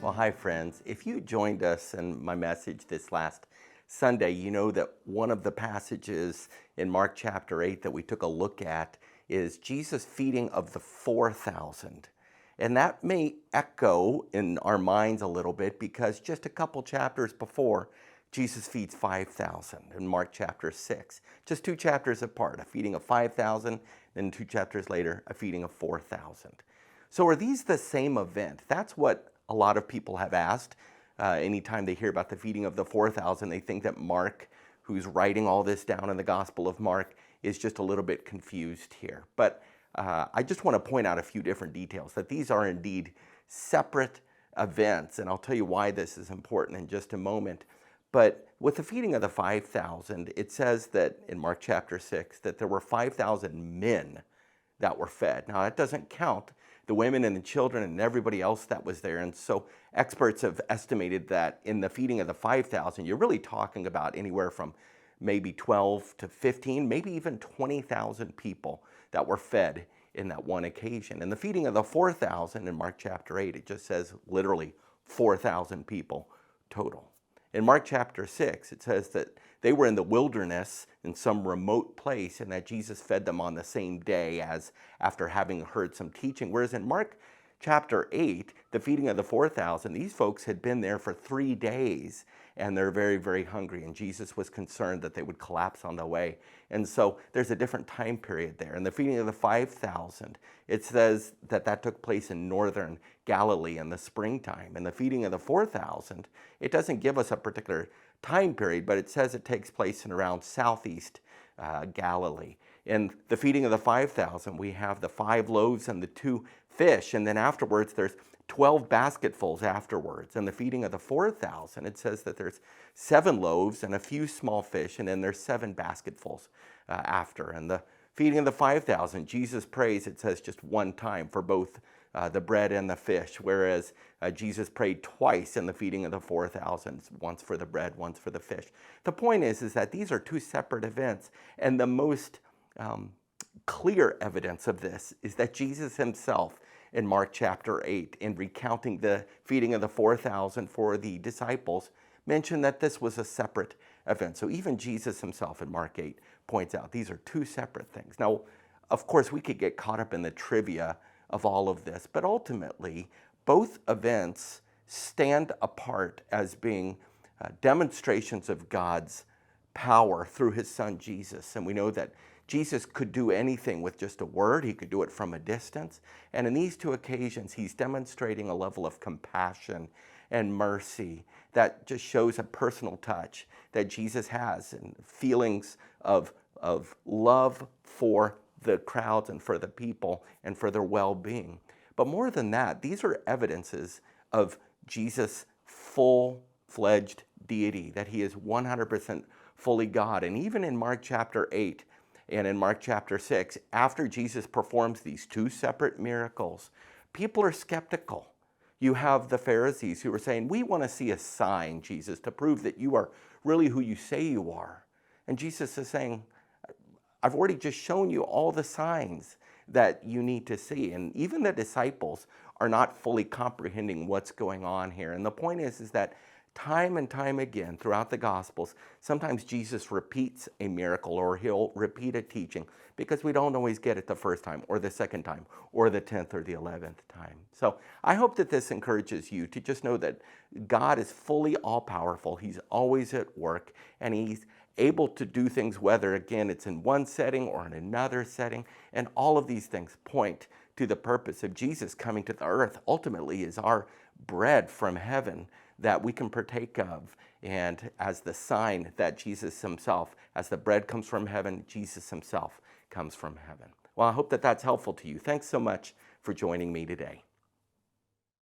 Well, hi, friends. If you joined us in my message this last Sunday, you know that one of the passages in Mark chapter 8 that we took a look at is Jesus' feeding of the 4,000. And that may echo in our minds a little bit because just a couple chapters before, Jesus feeds 5,000 in Mark chapter 6. Just two chapters apart, a feeding of 5,000, then two chapters later, a feeding of 4,000. So are these the same event? That's what a lot of people have asked. Anytime they hear about the feeding of the 4,000, they think that Mark, who's writing all this down in the Gospel of Mark, is just a little bit confused here. But I just want to point out a few different details, that these are indeed separate events, and I'll tell you why this is important in just a moment. But with the feeding of the 5,000, it says that in Mark chapter 6, that there were 5,000 men that were fed. Now, that doesn't count the women and the children and everybody else that was there. And so experts have estimated that in the feeding of the 5,000, you're really talking about anywhere from maybe 12 to 15, maybe even 20,000 people that were fed in that one occasion. And the feeding of the 4,000 in Mark chapter 8, it just says literally 4,000 people total. In Mark chapter 6, it says that they were in the wilderness in some remote place and that Jesus fed them on the same day as after having heard some teaching. Whereas in Mark chapter 8, the feeding of the 4,000, these folks had been there for 3 days and they're very, very hungry. And Jesus was concerned that they would collapse on the way. And so there's a different time period there. And the feeding of the 5,000, it says that that took place in northern Galilee in the springtime. And the feeding of the 4,000, it doesn't give us a particular time period, but it says it takes place in around southeast Galilee. In the feeding of the 5,000, we have the 5 loaves and the 2 fish. And then afterwards, there's 12 basketfuls afterwards. And the feeding of the 4,000, it says that there's 7 loaves and a few small fish, and then there's 7 basketfuls after. And the feeding of the 5,000, Jesus prays, it says, just one time for both the bread and the fish, whereas Jesus prayed twice in the feeding of the 4,000, once for the bread, once for the fish. The point is that these are 2 separate events, and the most clear evidence of this is that Jesus himself in Mark chapter 8, in recounting the feeding of the 4,000 for the disciples, mentioned that this was a separate event. So even Jesus himself in Mark 8 points out these are 2 separate things. Now, of course, we could get caught up in the trivia of all of this, but ultimately, both events stand apart as being demonstrations of God's power through his son Jesus. And we know that Jesus could do anything with just a word. He could do it from a distance. And in these 2 occasions, he's demonstrating a level of compassion and mercy that just shows a personal touch that Jesus has and feelings of love for the crowds and for the people and for their well-being. But more than that, these are evidences of Jesus' full-fledged deity, that he is 100% fully God. And even in Mark chapter 8 and in Mark chapter 6, after Jesus performs these 2 separate miracles, people are skeptical. You have the Pharisees who are saying, we want to see a sign, Jesus, to prove that you are really who you say you are. And Jesus is saying, I've already just shown you all the signs that you need to see. And even the disciples are not fully comprehending what's going on here. And the point is that time and time again throughout the Gospels, sometimes Jesus repeats a miracle or he'll repeat a teaching because we don't always get it the first time or the second time or the 10th or the 11th time. So I hope that this encourages you to just know that God is fully all-powerful. He's always at work, and he's able to do things, whether, again, it's in one setting or in another setting. And all of these things point to the purpose of Jesus coming to the earth. Ultimately is our bread from heaven that we can partake of. And as the sign that Jesus himself, as the bread comes from heaven, Jesus himself comes from heaven. Well, I hope that that's helpful to you. Thanks so much for joining me today.